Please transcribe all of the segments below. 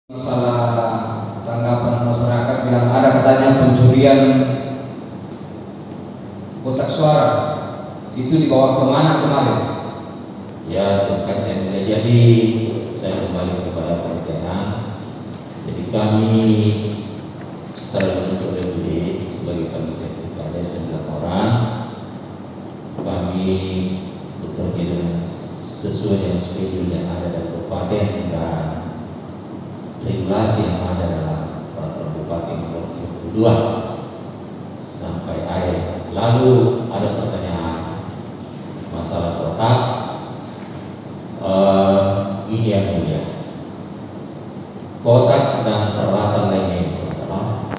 Masalah tanggapan masyarakat bilang ada katanya pencurian kotak suara itu dibawa kemana kemarin? Ya, terima kasih. Jadi saya kembali kepada pertanyaan. Jadi kami setelah bentuk DPD sebagai panitia pilkada 9 orang, kami bekerja dengan sesuai dengan schedule yang ada dari kabupaten dan regulasi yang ada dalam peraturan bupati nomor 32 sampai akhir. Lalu ada pertanyaan masalah kotak. Ini yang mulia, kotak dan peralatan lainnya itu adalah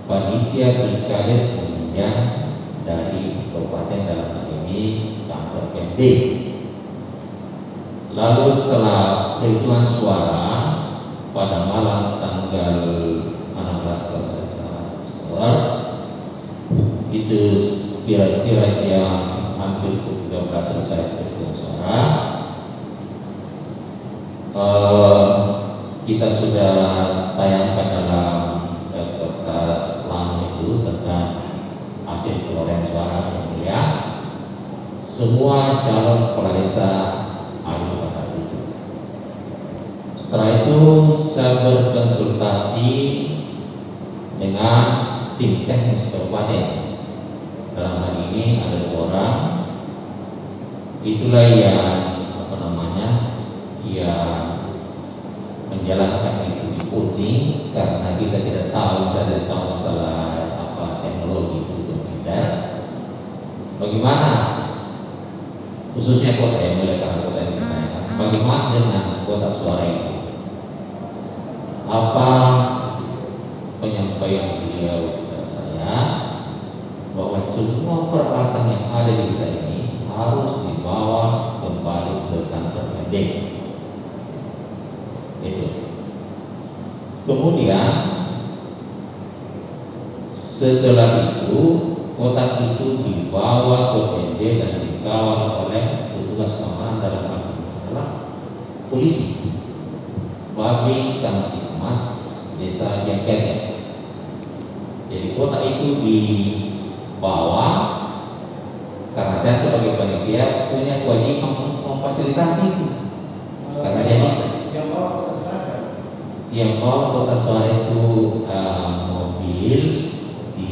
panitia pilkades meminjam dari kabupaten dalam hal ini kantor PMD. Lalu setelah perhitungan suara pada malam tanggal 16 Oktober itu kira-kira yang hampir pukul 13 selesai perhitungan suara, kita sudah tayangkan dalam kertas lang itu tentang hasil perolehan suara yang mulia. Semua calon kepala desa ada pasal itu. Setelah itu saya berkonsultasi dengan tim teknis kabupaten. Dalam hal ini ada 2 orang. Itulah yang yang menjalankan itu di voting, karena kita tidak tahu, saya tidak tahu masalah teknologi itu berbeda. Bagaimana khususnya kota yang mulai karena kota ini saya, bagaimana dengan kotak suara itu? Apa penyampaian beliau kepada saya bahwa semua peralatan yang ada di desa ini harus dibawa kembali ke kantor PMD. Itu. Kemudian setelah itu kotak itu dibawa ke PMD dan dikawal oleh petugas keamanan dalam hal ini adalah polisi, Babin Kamtipmas Desa Jangkete. Jadi kotak itu dibawa karena saya sebagai panitia punya kewajiban untuk memfasilitasi itu. Karena jadi yang bawa kotak suara itu mobil di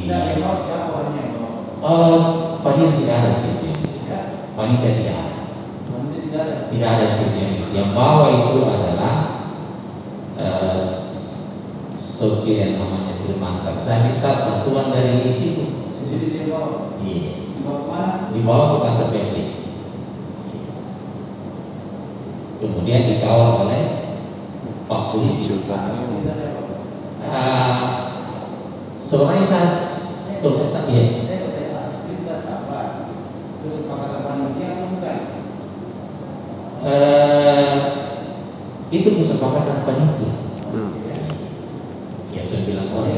panitia tidak ada sih, panitia tidak ada sih. Yang bawa itu adalah sopir yang namanya Firman. Saya minta bantuan dari situ. Iya. Dibawa ke kantor PMD. Kemudian dikawal oleh Pak Polisi. Sebenarnya saya tak lihat. Itu kesepakatan panitia. Ya, 9 orang.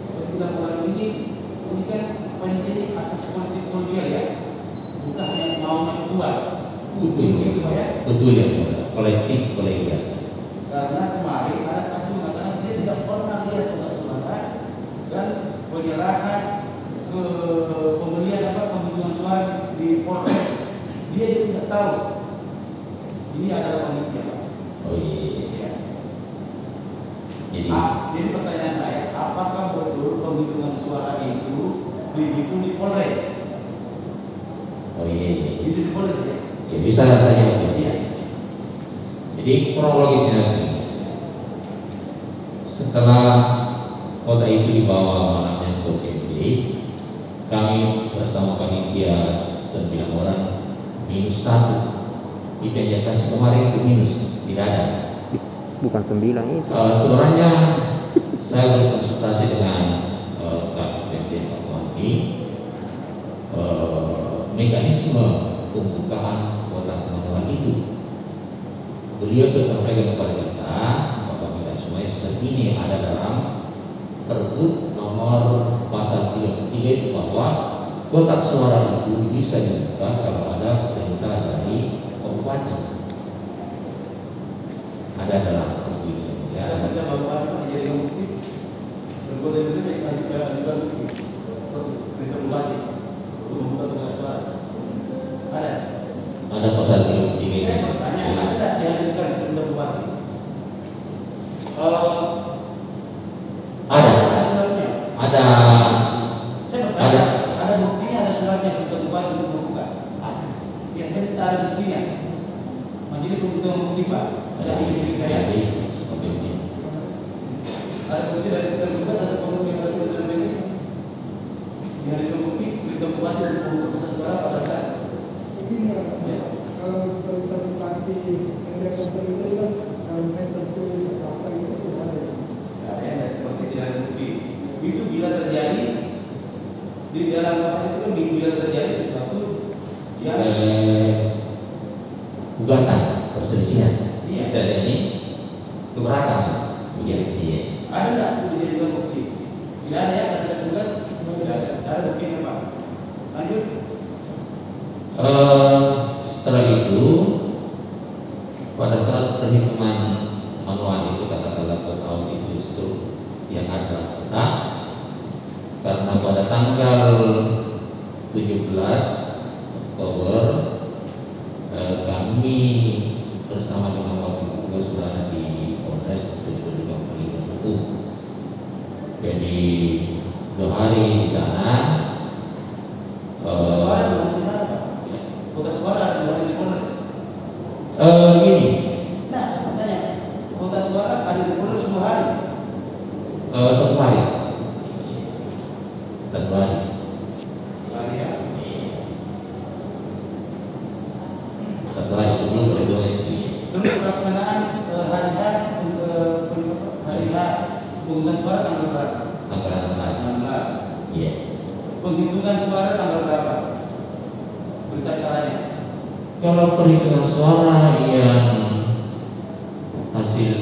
9 orang ini kan panitia ini asas politik kolonial ya, bukan hanya maunya ketua. Betul ya, kolektif kolegial. Karena kemarin ada saksi mengatakan dia tidak pernah lihat kotak suara dan penyerahan ke pembelian penghitungan suara di Polres, dia tidak tahu. Ini adalah panitia. Oh iya. Jadi pertanyaan saya, apakah betul penghitungan suara itu dihitung di Polres? Oh iya. Itu di Polres ya? Ya bisa saja. Ya. Jadi kronologisnya nanti, setelah kota itu dibawa malamnya ke PMD, kami bersama panitia 9 orang -1. Itu yang saya kemarin itu minus, tidak ada. Bukan 9 itu. Sebenarnya saya berkonsultasi dengan PMD Pak Wandi, mekanisme pembukaan kotak pengaduan itu. Beliau sudah sampaikan kepada kita bahwa kita semuanya seperti ini ada dalam Pergub nomor pasal 33 itu bahwa kotak suara itu bisa dibuka kalau ada perintah dari kabupaten. ada dalam buku ini. Ya, Ya. kita bawa jadi bukti. Berikutnya itu saya juga bukti. Kita bupati untuk membuka tugas suara. Ada. Ada pasal di ini. Saya bertanya, ada dihadirkan untuk bupati? Ada. Suratnya. Ada. Saya bertanya, ada buktinya, ada suratnya untuk bupati untuk membuka? Ya, saya minta ada buktinya. Majelis untuk membukti Pak. Ada di kayak. Oke. Ada bukti dari kita juga, ada pembukti dari kita basic. Yang dibukti, berita bupati dan pembukaan suara pada saat. Begini ya, kalau berita bupati yang kompeten itu kan kalau saya tertulis apa itu tidak ada. Ya, seperti tidak ada bukti. Itu bila terjadi di dalam pasal itu kan bila terjadi sesuatu yang Gugatan perselisihan. Iya. Bisa jadi keberatan. Iya. ada nggak dijadikan bukti? Tidak ada ya, ada juga tidak ada. Ada buktinya Pak. Lanjut. Setelah itu pada saat perhitungan manual itu katakanlah per tahun itu justru yang ada nah, karena pada tanggal 17 Oktober kami bersama dengan wakil tugas sudah di Polres untuk juga melihat hukum. Jadi 2 hari di sana. Suara belum di mana Pak? Kota suara ada dua di Polres. Gini, Nah, sebenarnya kota suara ada di Polres 2 hari. 1 hari. 1 hari. Hari ya. 1 hari sebelum perhitungan itu. Terus pelaksanaan hari H hari H penghitungan suara tanggal berapa? Tanggal 16. 16. Iya. Penghitungan suara tanggal berapa? Berita caranya. Kalau perhitungan suara yang hasil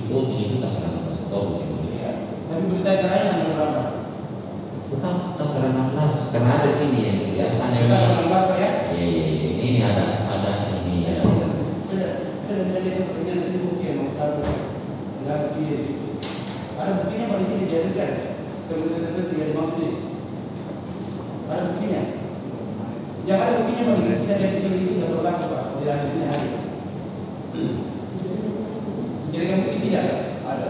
voting itu tanggal 16 Oktober. Ya. Tapi berita caranya tanggal berapa? Tetap tanggal 16 karena ada di sini ya. Hanya ini. Tanggal 16 Pak ya? Iya. Ini ada ini ya. Saya menjadi pekerjaan di sini bukti ya, mau tahu. Enggak bukti di situ. Ada buktinya Pak di sini dijadikan. Kemudian terus yang dimaksud ini. Ada buktinya. Yang ada buktinya Pak, kita dari sini ini tidak berlaku Pak. Tidak ada di sini hari. Jadi kamu bukti tidak ada.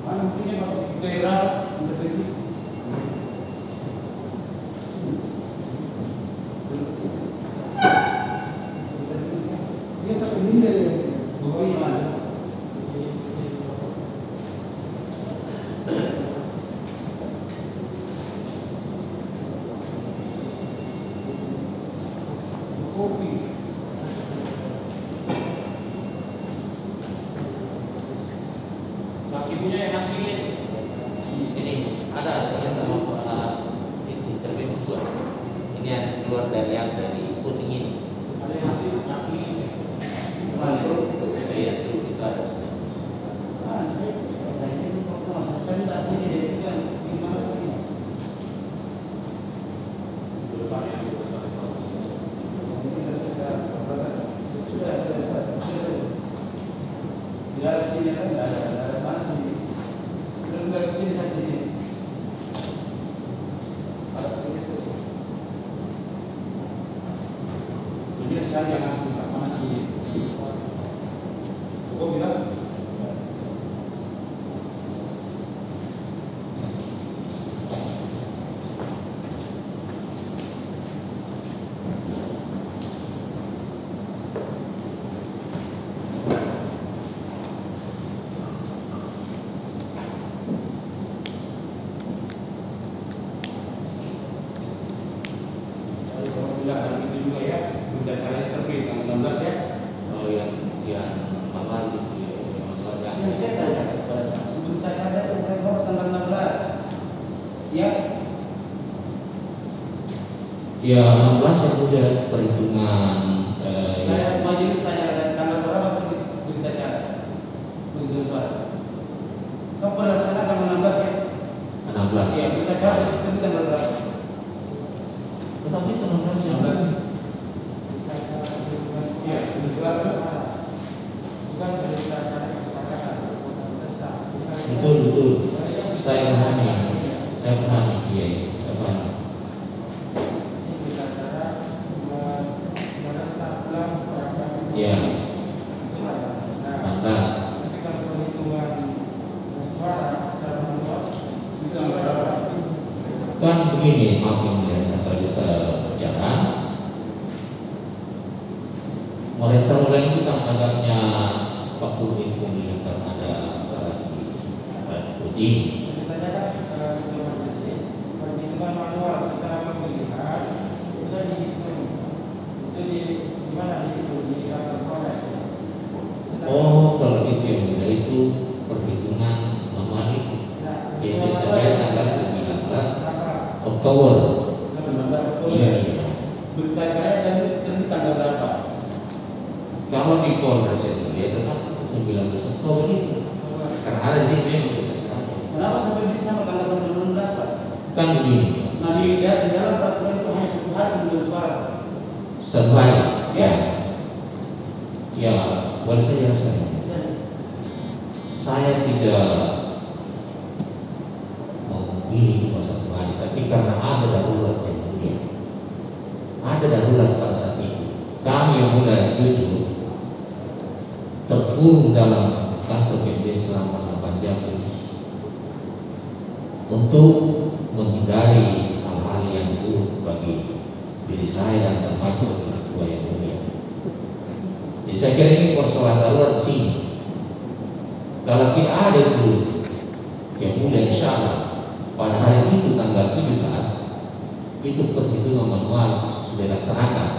Mana buktinya Pak? Bukti berapa? Intervensi. Dia sampai ini dari Buktinya mana? Kopi. Saksi punya yang asli Ini ada saya sama ini intervensi 2. Ini yang keluar dari yang dari voting ini. ada yang asli. Masuk itu saya suruh kita ada. Saya minta asli dia kan di mana ini? Tidak ada sini kan, tidak ada mana sini. Belum ada sini saya sini. Ada sini itu. Ini sekali yang asli, mana sini? Kok bilang? Kalau bilang hari itu juga ya, berita caranya terbit tanggal 16 ya. Yang awal itu Yang saya tanya pada saat berita caranya terbit tanggal 16. Ya, ya 16 yang sudah perhitungan saya majelis tanya tanggal berapa berita cara penghitungan suara. Kau pelaksana tanggal 16 ya? 16. Iya, berita cara itu tanggal berapa? Tetapi itu 16 yang 16. Iya, berita cara bukan dari Betul. Saya pahami. Iya, saya pahami. Iya. Lantas. Kan begini, makin tadi saya bicara, Molester mulai itu kan agaknya 40 pemilihan karena ada masalah di putih. perhitungan manual setelah pemilihan itu dihitung, itu di mana dihitung di kantor Polres. Oh, kalau itu yang mudah itu perhitungan manual itu. Yaitu terkait tanggal 19 Oktober. Iya. Berita acaranya tadi tanggal berapa? Kalau di Polres itu dia tetap 19 Oktober itu. Karena ada di sini memang berita acaranya. Kenapa sampai bisa sama tanggal 19, Pak? Kan begini. Nah di dalam peraturan itu hanya 1 hari pemilihan suara. 1 hari. Ya. Ya, boleh saja saya. Saya tidak memilih cuma 1 hari, tapi karena ada darurat yang mulia. Ada darurat pada saat itu. Kami yang mulai jujur terkurung dalam kantor BPD selama 8 jam untuk menghindari hal-hal yang buruk bagi diri saya dan termasuk ketua yang mulia. Jadi saya kira ini persoalan darurat di sini. Kalau tidak ada itu yang mulia, insya Allah pada hari itu tanggal 17 itu perhitungan manual sudah dilaksanakan.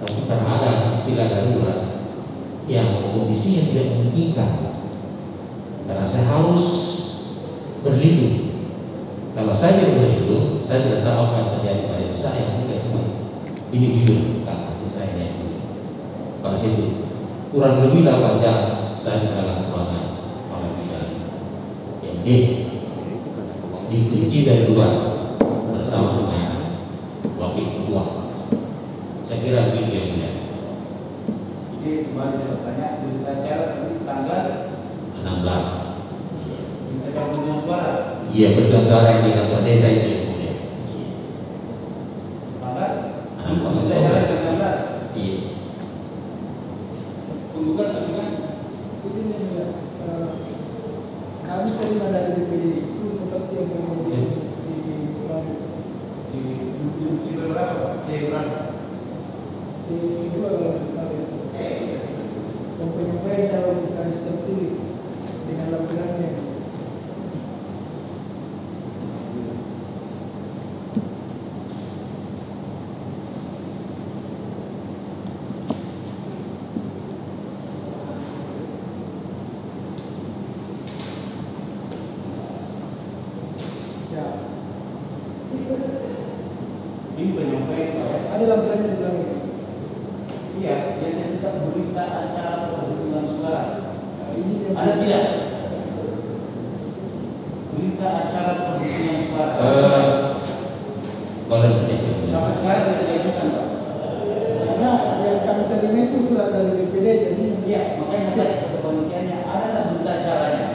Tapi karena ada istilah darurat yang kondisinya tidak memungkinkan, karena saya harus berlindung. Kalau saya tidak berlindung, saya tidak tahu apa yang terjadi pada diri saya. Ini jujur, kata hati saya ini. Pada situ kurang lebih 8 jam saya di dalam ruangan pengadilan yang dikunci dari luar bersama dengan wakil ketua. Saya kira begitu yang mulia. Jadi kembali saya bertanya, berita acara tadi tanggal 16. berita acara pemilihan suara. Iya, betul, suara yang di kantor desa itu yang mulia. Tanggal 16 berita acara Oktober. tanggal 16. Iya. Penggugat Ini ya, kami terima dari DPD itu seperti yang kemudian di berapa, Pak? Di berapa? di dua kalau misalnya yang penyampaian calon vokalis terpilih dengan lampirannya. Ya, Ini penyampaian, Pak. ada lampirannya di belakang. Iya, biasanya kita berita acara perhitungan suara. Ini yang Ada tidak? Berita acara perhitungan suara. Boleh saja yang mulia. Sampai sekarang tidak diajukan, Pak. karena yang kami terima itu surat dari DPD, jadi Iya, makanya saya kepentingannya adalah berita acaranya.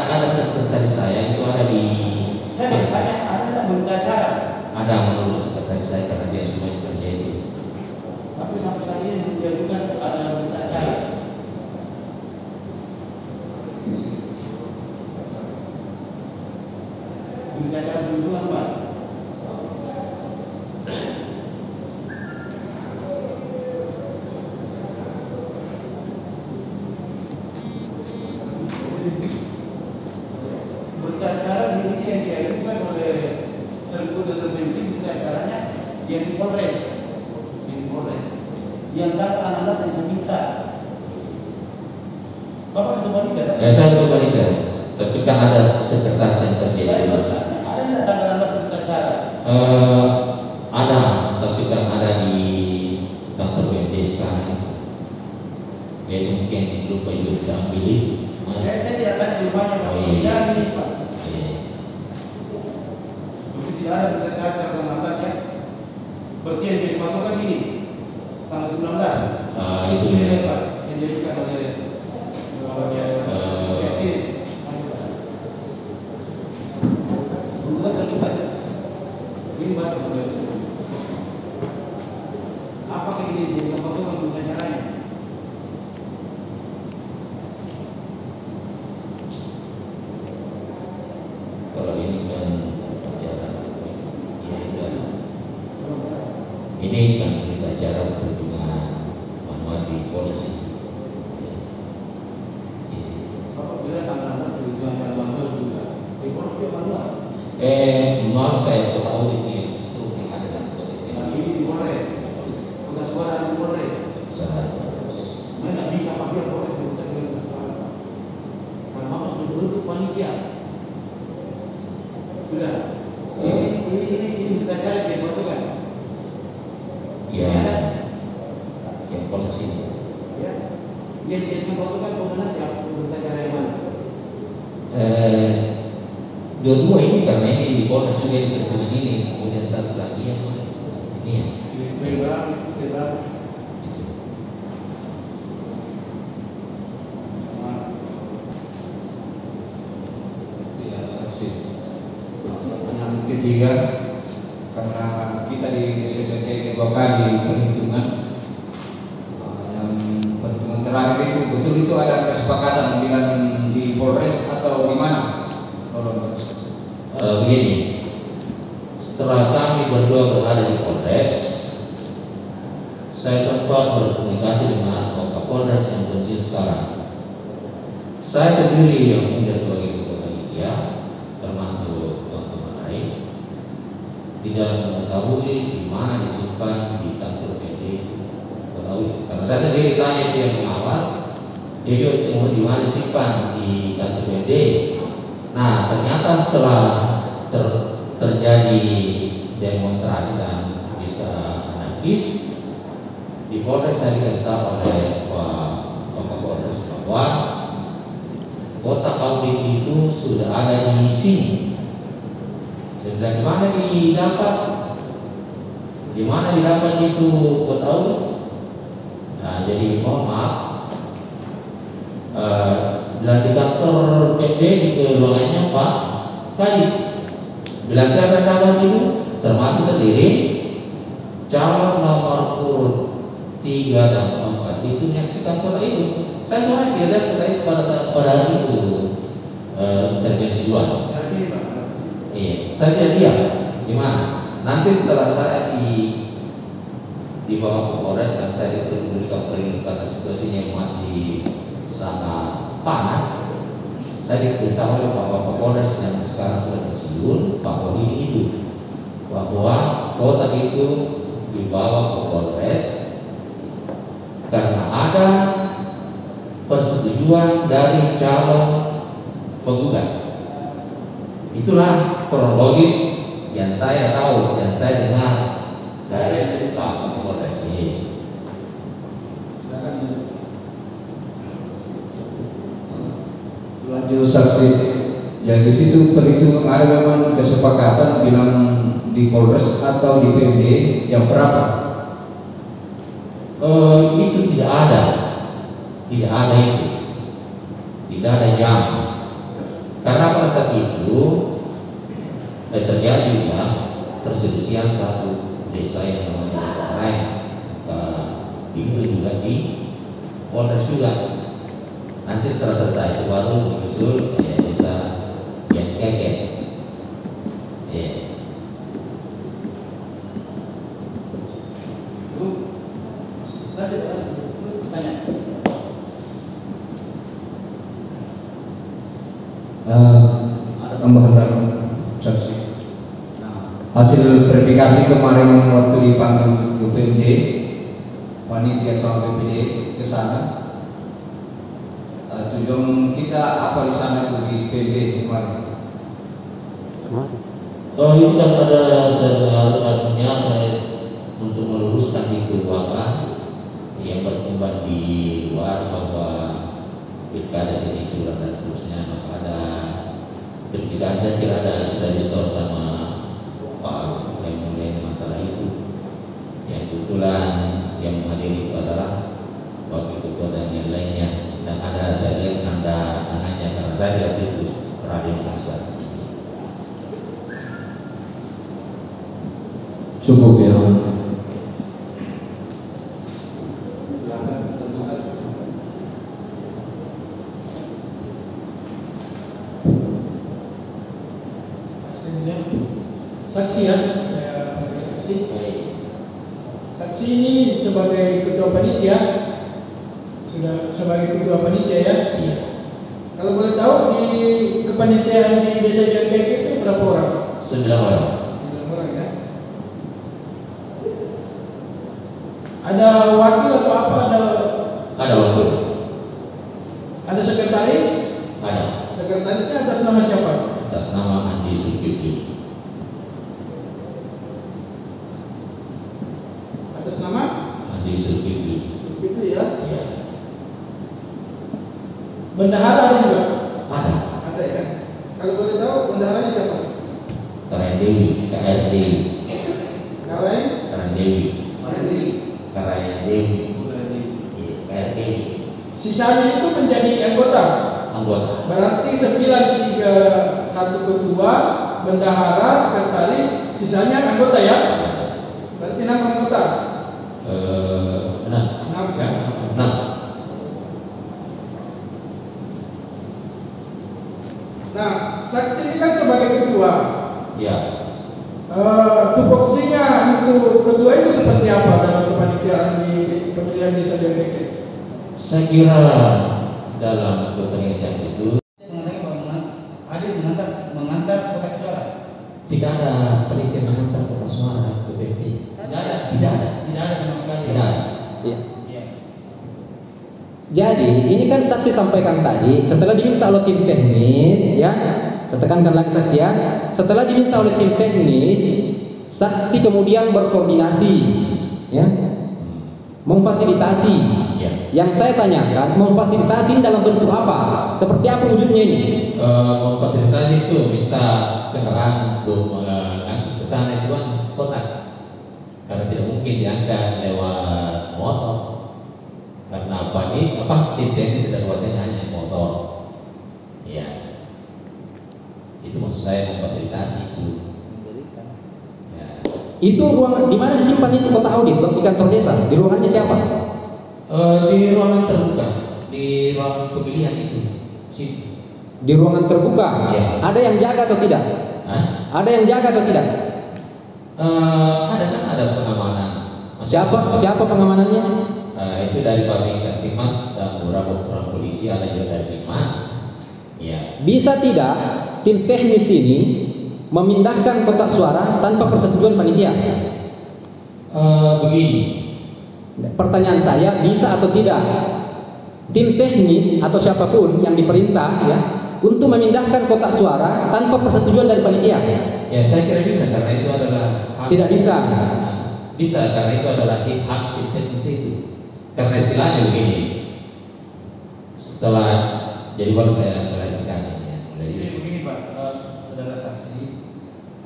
Ada sekretaris saya itu ada di. Saya bertanya, adalah berita acara. Ada menurut sekretaris saya karena dia semuanya kerja itu. Tapi sampai saat ini belum diajukan ada berita acara. Berita acara perhitungan, Pak. Berita acara ini yang diajukan oleh terbenci berita acaranya yang di Polres, yang tanggal 16 yang saya minta. Bapak ketua panitia, Ya, saya betul Balita. Tapi kan ada sekretaris yang kerja saya itu. bertanya, ada nggak tanggal 16 berita acara? Ada, tapi kan ada di kantor BPD sekarang. Ya mungkin lupa juga ambil itu. Saya tidak tanya di rumahnya, Pak. Oh, iya. Ini, Pak. Iya. Mesti tidak ada berita acara tanggal 16 ya. Berarti yang jadi patokan ini tanggal 19. Itu Ini ya. Pak, yang jadi Apakah ini jadi kebutuhan untuk caranya? Kalau ini kan acara ini kan kita acara perhitungan manual di Polres ini. Apabila tanggapan perhitungan cara manual juga, di Polres manual. Manual saya tahu ini struktur yang ada dalam kode ini. Nah, ini di Polres. Sudah suara di Polres. Saya Mana bisa pakai Polres bisa dengan suara. Karena harus bentuk panitia. Sudah. Ini kita cari di foto kan? ya yang Polres ini. Ya. Dia dijadikan foto kan pemenang siapa berita cara yang mana? Dua-dua ini karena ini di Polres juga di perhitungan ini, kemudian satu lagi yang ini ya. Berapa? Yang ketiga, karena kita di SPT dua kali perhitungan, yang perhitungan terakhir itu ada kesepakatan dengan di Polres atau di mana? Begini, setelah kami berdua berada di Polres, saya sempat berkomunikasi dengan Bapak Polres yang pensiun sekarang. Saya sendiri yang tinggal sebagai ketua panitia, termasuk teman-teman lain, tidak mengetahui di mana disimpan di kantor PD. Karena saya sendiri tanya dia mengawal, dia juga tunggu di mana disimpan di kantor PD. Nah, ternyata setelah terjadi demonstrasi dan bisa anarkis di Polres, saya dikasih tahu oleh Bapak Polres bahwa kotak audit itu sudah ada di sini. Dari mana didapat? Di mana didapat itu kotak audit? Nah, jadi mohon maaf. Dan di kantor PD di ruangannya Pak Kadis bilang saya akan dapat itu, termasuk sendiri calon nomor urut 3 dan 4 itu menyaksikan kotak itu. Saya soalnya tidak terkait pada hari itu intervensi jual. Iya, saya tidak lihat di mana. Nanti setelah saya dibawa ke Polres dan saya diberikan peringatan karena situasinya yang masih sangat panas, saya diberitahu oleh Bapak Polres yang sekarang sudah pensiun, Pak Boni itu, bahwa kotak itu dibawa ke Polres karena ada persetujuan dari calon penggugat. Itulah kronologis yang saya tahu dan saya dengar dari Pak Polres ini. Lanjut saksi, yang di situ perhitungan ada memang kesepakatan bilang di Polres atau di PD yang berapa? Itu tidak ada itu, tidak ada jam. Karena pada saat itu terjadi perselisihan satu desa yang namanya lain, itu juga di Polres juga. Nanti setelah selesai itu baru menyusul desa yang keket. Ada tambahan saksi. Hasil verifikasi kemarin waktu dipanggil ke PD, panitia sama PD ke sana. Tujuan kita apa di sana itu di PD kemarin? Itu kan ada artinya untuk meluruskan itu apa yang berkembang di luar bahwa pilkada sini curang dan seterusnya, maka ada verifikasi kira ada sudah di-store sama Pak yang mengenai masalah itu. Yang kebetulan yang menghadiri itu adalah wakil ketua dan yang lainnya, dan ada saya lihat tanda tangannya karena saya lihat itu Raden Kasar. Cukup ya. Saksi ya, saya sebagai saksi. Saksi ini sebagai ketua panitia, sudah sebagai ketua panitia ya. Iya. Kalau boleh tahu di kepanitiaan di Desa Jangkek itu berapa orang? 9 orang. 9 orang ya. Ada wakil atau apa? Ada wakil. Ada sekretaris? Ada. Sekretarisnya atas nama siapa? Atas nama Andi Zulkifli. Atas nama? Andi Zulkifli. Itu ya. Iya. Bendahara ada juga? Ada. Ada ya. Kalau boleh tahu bendaharanya siapa? Karen Dewi, KR Dewi, Karen? Karen Dewi, Randy. Karen Dewi, iya, KR Dewi, Sisanya itu menjadi anggota. anggota. Berarti 9, 3, 1 ketua, bendahara, sekretaris, sisanya anggota ya? Berarti 6 anggota. Benar. 6 ya? Benar. Nah, saksi ini kan sebagai ketua. Ya. Tupoksinya untuk ketua itu seperti apa dalam kepanitiaan di pemilihan desa Jangkek? Saya kira dalam kepentingan itu Mengatakan bahwa hadir mengantar kotak suara. tidak ada penelitian mengantar kotak suara ke PP. Tidak ada. Tidak ada. Tidak ada sama sekali. Tidak ada. Iya. Iya. Jadi ini kan saksi sampaikan tadi setelah diminta oleh tim teknis ya, saya tekankan lagi saksi ya, setelah diminta oleh tim teknis, saksi kemudian berkoordinasi ya, memfasilitasi. Ya. Yang saya tanyakan, memfasilitasi dalam bentuk apa? Seperti apa wujudnya ini? Memfasilitasi itu minta kendaraan untuk mengangkut ke sana itu kan kotak, karena tidak mungkin diangkat lewat motor. Karena apa ini? Tim teknis dan warganya hanya motor. Ya, itu maksud saya memfasilitasi itu. Ya. Itu ruangan di mana disimpan itu kotak audit Bang? Di kantor desa. Di ruangannya siapa? Di ruangan terbuka, di ruangan pemilihan itu, situ. Di ruangan terbuka. Ya. Ada yang jaga atau tidak? Hah? Ada yang jaga atau tidak? Ada kan ada pengamanan. Siapa pengamanannya? Itu dari Babinkan Timas dan beberapa orang polisi, ada juga dari Timas. Ya. Bisa tidak tim teknis ini memindahkan kotak suara tanpa persetujuan panitia? Begini. Pertanyaan saya, bisa atau tidak tim teknis atau siapapun yang diperintah ya untuk memindahkan kotak suara tanpa persetujuan dari panitia? Ya, saya kira bisa karena itu adalah hak. Tidak bisa. Bisa karena itu adalah hak tim teknis itu. Karena istilahnya begini. Setelah jadi baru saya klarifikasinya. Jadi begini Pak, saudara saksi,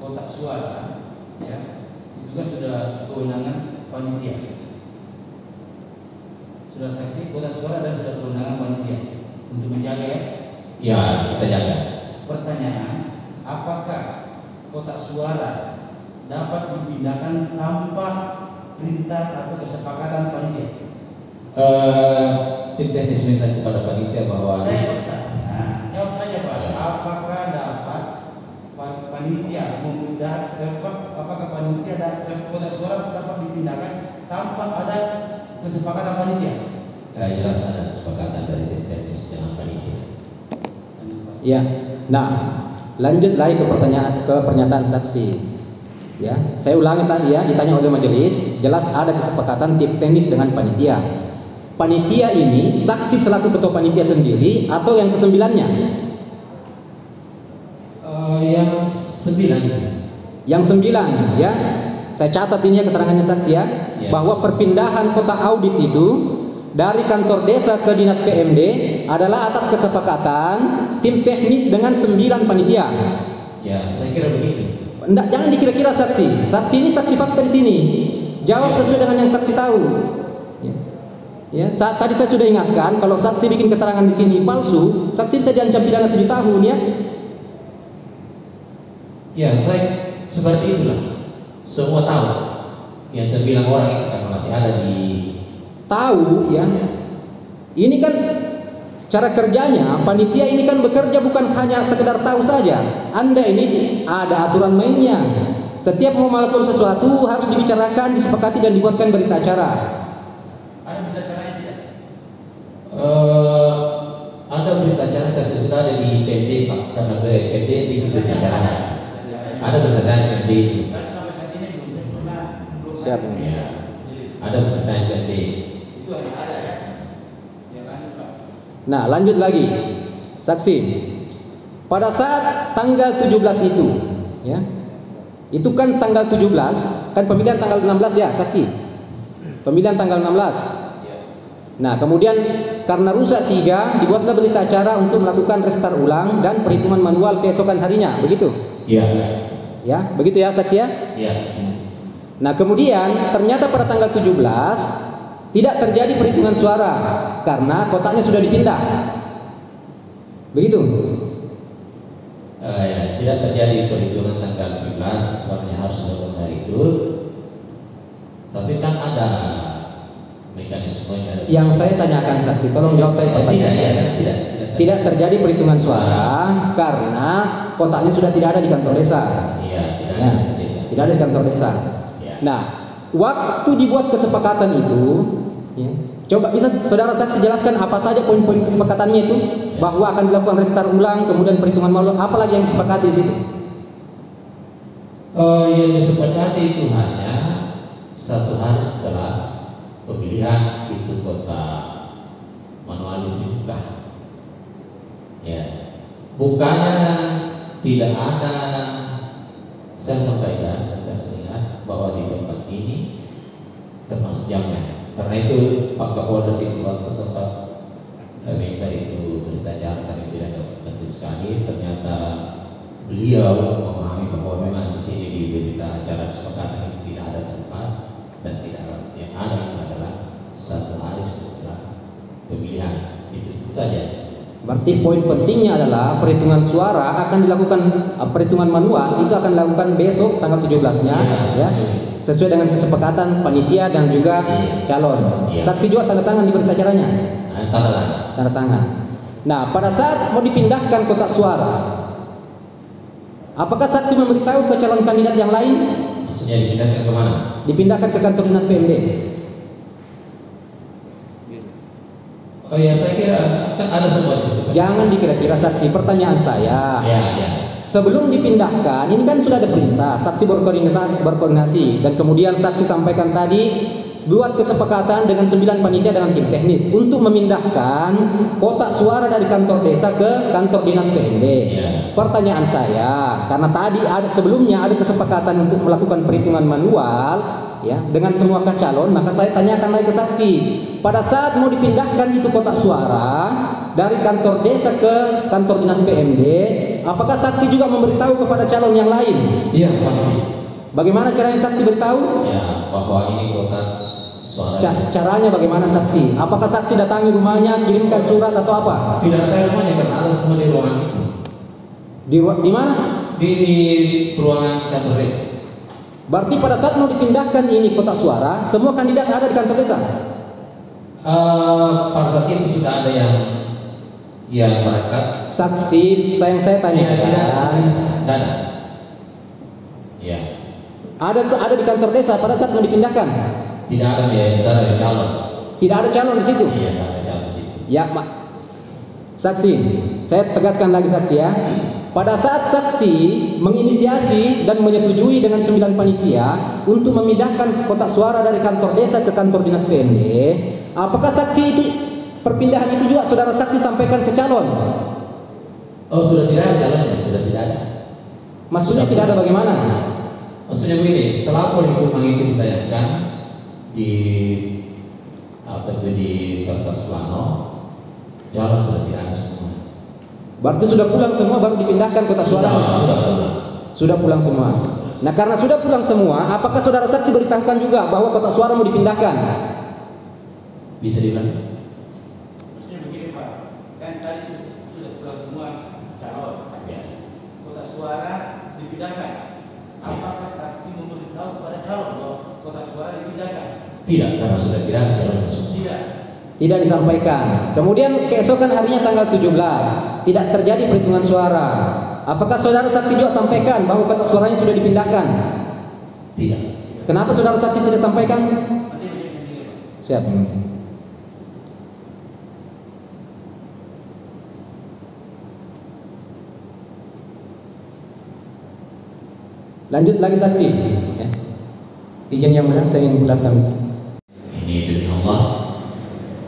kotak suara ya itu kan sudah kewenangan panitia. Saudara saksi, kotak suara adalah sudah kewenangan panitia untuk menjaga ya. Ya, kita jaga. Pertanyaan, apakah kotak suara dapat dipindahkan tanpa perintah atau kesepakatan panitia? Tim teknis minta kepada panitia bahwa Saya bertanya, jawab saja Pak. Apakah dapat panitia memindah? Apakah panitia dan kotak suara dapat dipindahkan tanpa ada kesepakatan panitia? jelas ada kesepakatan dari tim teknis dengan panitia. Ya. Nah, lanjut lagi ke pernyataan saksi. Ya, saya ulangi tadi ya, ditanya oleh majelis, jelas ada kesepakatan tim teknis dengan panitia. Panitia ini saksi selaku ketua panitia sendiri atau yang kesembilannya? Yang 9. Yang 9 ya. Saya catat ini ya keterangannya saksi ya, Ya. bahwa perpindahan kotak audit itu dari kantor desa ke dinas PMD adalah atas kesepakatan tim teknis dengan 9 panitia. Ya, saya kira begitu. Enggak, jangan dikira-kira saksi. Saksi ini saksi fakta di sini. Jawab sesuai dengan yang saksi tahu. Ya, saat tadi saya sudah ingatkan kalau saksi bikin keterangan di sini palsu, saksi bisa diancam pidana 7 tahun ya. Ya, saya seperti itulah. Semua tahu. Yang 9 orang itu kan masih ada di Tahu ya. Ini kan cara kerjanya, panitia ini kan bekerja bukan hanya sekedar tahu saja. Anda ini ada aturan mainnya. Setiap mau melakukan sesuatu harus dibicarakan, disepakati dan dibuatkan berita acara. Ada berita acaranya tidak? ada berita acara tapi sudah ada di PMD Pak, karena PMD di berita acaranya. Ada berita acara di PMD itu. Kan sampai saat ini belum pernah. Siap. Ya. Ada berita acara PMD. Itu ada ya? Ya kan Pak. Nah, lanjut lagi. Saksi. Pada saat tanggal 17 itu, ya. Itu kan tanggal 17, kan pemilihan tanggal 16 ya, saksi. Pemilihan tanggal 16. Nah, kemudian karena rusak 3, dibuatlah berita acara untuk melakukan restart ulang dan perhitungan manual keesokan harinya, begitu? Iya. Ya, begitu ya, saksi ya? Iya. Nah, kemudian ternyata pada tanggal 17 tidak terjadi perhitungan suara karena kotaknya sudah dipindah. Begitu? Ya, tidak terjadi perhitungan tanggal 17, suaranya harus dilakukan hari itu. Tapi kan ada mekanismenya. Yang saya tanyakan saksi, tolong jawab saya pertanyaan saya. Tidak terjadi perhitungan suara karena kotaknya sudah tidak ada di kantor desa. Iya, tidak ada Ya, di desa. tidak ada di kantor desa. Ya. Nah, waktu dibuat kesepakatan itu, ya, coba bisa saudara saksi jelaskan apa saja poin-poin kesepakatannya itu, bahwa akan dilakukan restart ulang, kemudian perhitungan manual, apa lagi yang disepakati di situ? Yang disepakati itu hanya 1 hari setelah pemilihan itu kota manual itu dibuka. Ya, bukannya tidak ada. Saya sampaikan dan saya ingat bahwa di tempat ini termasuk jamnya. Karena itu Pak Kapolres itu waktu sempat minta itu berita acara kami tidak penting sekali. Ternyata beliau memahami bahwa memang di sini di berita acara kesepakatan itu tidak ada tempat dan tidak ada, yang ada itu adalah 1 hari setelah pemilihan, itu saja. Berarti poin pentingnya adalah perhitungan suara akan dilakukan, perhitungan manual itu akan dilakukan besok tanggal 17-nya, ya, sesuai dengan kesepakatan panitia dan juga calon. Iya. Saksi juga tanda tangan di berita acaranya. Tanda tangan. Tanda tangan. Nah, pada saat mau dipindahkan kotak suara, apakah saksi memberitahu ke calon kandidat yang lain? Maksudnya dipindahkan ke mana? Dipindahkan ke kantor dinas PMD. Oh ya, saya kira kan ada semua di situ. Jangan dikira-kira saksi. Pertanyaan saya. Ya, ya. Sebelum dipindahkan, ini kan sudah ada perintah, saksi berkoordinasi dan kemudian saksi sampaikan tadi buat kesepakatan dengan 9 panitia dengan tim teknis untuk memindahkan kotak suara dari kantor desa ke kantor dinas PMD. Ya. Pertanyaan saya, karena tadi sebelumnya ada kesepakatan untuk melakukan perhitungan manual, ya, dengan semua calon, maka saya tanyakan lagi ke saksi. Pada saat mau dipindahkan itu kotak suara dari kantor desa ke kantor dinas PMD, apakah saksi juga memberitahu kepada calon yang lain? Iya, pasti. Bagaimana caranya saksi beritahu? Ya, bahwa ini kotak suara. Caranya bagaimana saksi? Apakah saksi datangi rumahnya, kirimkan surat atau apa? Tidak ada rumahnya, karena ada rumah di ruangan itu. Di mana? Di ruangan kantor desa. Berarti pada saat mau dipindahkan ini kotak suara, semua kandidat ada di kantor desa. Pada saat itu sudah ada yang berangkat. Saksi, saya tanyakan. Tidak ada. Ya. Ada di kantor desa pada saat mau dipindahkan. Tidak ada ya, tidak ada calon. Tidak ada calon di situ. Iya, tidak ada calon di situ. Ya, saksi, saya tegaskan lagi saksi ya. Pada saat saksi menginisiasi dan menyetujui dengan 9 panitia untuk memindahkan kotak suara dari kantor desa ke kantor dinas PMD, apakah saksi itu perpindahan itu juga saudara saksi sampaikan ke calon? Oh, sudah tidak ada calonnya, sudah tidak ada. Maksudnya tidak ada bagaimana? Maksudnya begini, setelah perhitungan itu ditayangkan di kertas plano, calon sudah tidak ada semua. Berarti sudah pulang semua baru dipindahkan kotak suara? Sudah pulang semua. Nah, karena sudah pulang semua, apakah saudara saksi beritahukan juga bahwa kotak suara mau dipindahkan? Bisa dibilang. Maksudnya begini Pak, kan tadi sudah pulang semua calon. Ya. Kotak suara dipindahkan. Apakah saksi memberitahu kepada calon bahwa kotak suara suara dipindahkan. Tidak, karena sudah tidak jalan masuk. Tidak. Tidak disampaikan. Kemudian keesokan harinya tanggal 17 tidak terjadi perhitungan suara. Apakah saudara saksi juga sampaikan bahwa kotak suaranya sudah dipindahkan? Tidak. Kenapa saudara saksi tidak sampaikan? Nanti menjadi sendiri, Pak. Siap. Lanjut lagi saksi. Ya. Izin yang benar saya ingin datang. Ini demi Allah.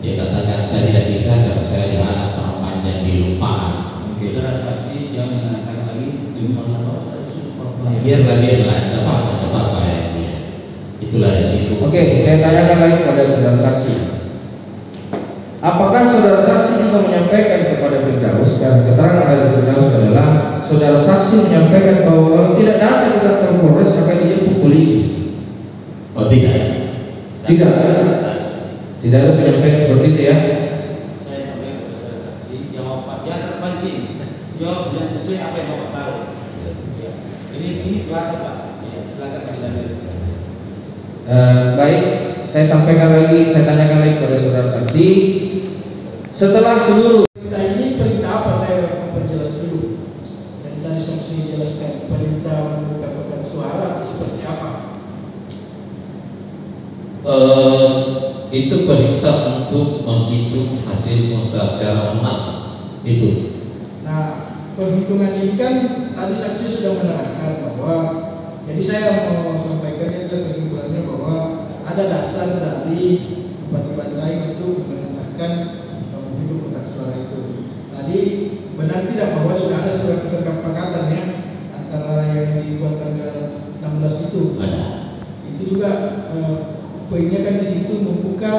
Dia katakan saya tidak bisa karena saya adalah anak orang panjang di lupaan. Saudara saksi yang mengatakan lagi demi Allah. Biarlah, tidak apa-apa ya. Itulah risiko. Oke, saya tanyakan lagi kepada saudara saksi. Apakah saudara saksi juga menyampaikan kepada Firdaus, dan keterangan dari Firdaus adalah saudara saksi menyampaikan bahwa kalau tidak datang ke kantor Polres akan dijemput polisi? Oh tidak. Tidak. Tidak ada penyampaian seperti itu ya. Saya sampaikan kepada saudara saksi jawab Pak yang terpancing, jawab yang sesuai apa yang Bapak tahu. Ya. Ini kuasa Pak. Ya, silakan dilanjutkan. Baik, saya sampaikan lagi, saya tanyakan lagi kepada saudara saksi. Setelah seluruh Perintah ini perintah apa, saya memperjelas dulu. Dan tadi saksi jelaskan perintah membuka kotak suara seperti apa. Itu perintah untuk menghitung hasil pengusaha secara menang. Itu. Nah, perhitungan ini kan tadi saksi sudah menerangkan bahwa, jadi saya mau sampaikan dan kesimpulannya bahwa ada dasar dari bupati lain untuk menentukan menghitung kotak suara itu. Tadi benar tidak bahwa sudah ada surat kesepakatan ya antara yang dibuat tanggal 16 itu. Ada. Itu juga poinnya kan di situ membuka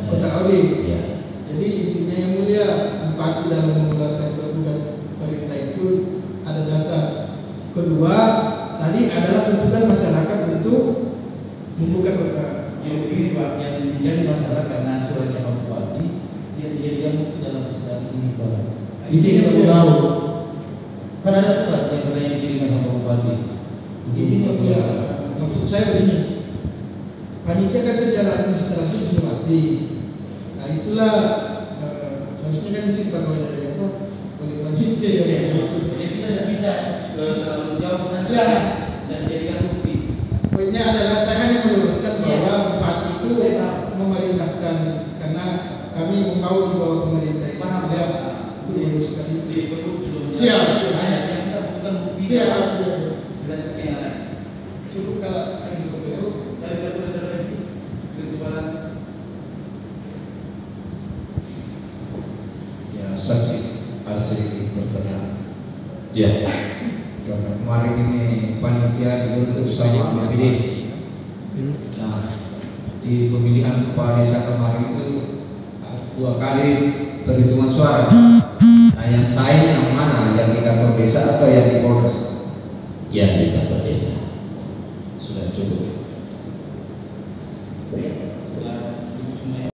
kotak audit. Ya. Jadi intinya yang mulia bupati dalam mengeluarkan perintah itu ada dasar. Kedua, tadi adalah tuntutan masyarakat untuk membuka kotak. Yang begini Pak, yang menjadi masalah karena suratnya Pak Bupati, dia mungkin dalam persidangan ini Pak. Izinnya baru tahu. Kan ada surat yang katanya dikirimkan Pak Bupati. Izinnya mulia, maksud saya begini. Panitia kan secara administrasi bisa mati. Nah itulah seharusnya kan bisa dipakai oleh panitia ya. Jadi kita tidak bisa terlalu jauh nanti Ya. dan jadikan bukti. Poinnya adalah saya hanya meluruskan bahwa bupati itu memerintahkan karena kami membawa di bawah pemerintah itu ya, itu meluruskan itu. Siap. Hanya yang kita butuhkan bukti. Siap. Dan kesalahan. Cukup kalau kami betul. Dari kesimpulan. ya saksi ada sedikit pertanyaan. Ya. Karena kemarin ini panitia dibentuk sama DPD. Nah, di pemilihan kepala desa kemarin itu 2 kali perhitungan suara. Nah, yang saing yang mana? Yang di kantor desa atau yang di Polres? Yang di kantor desa.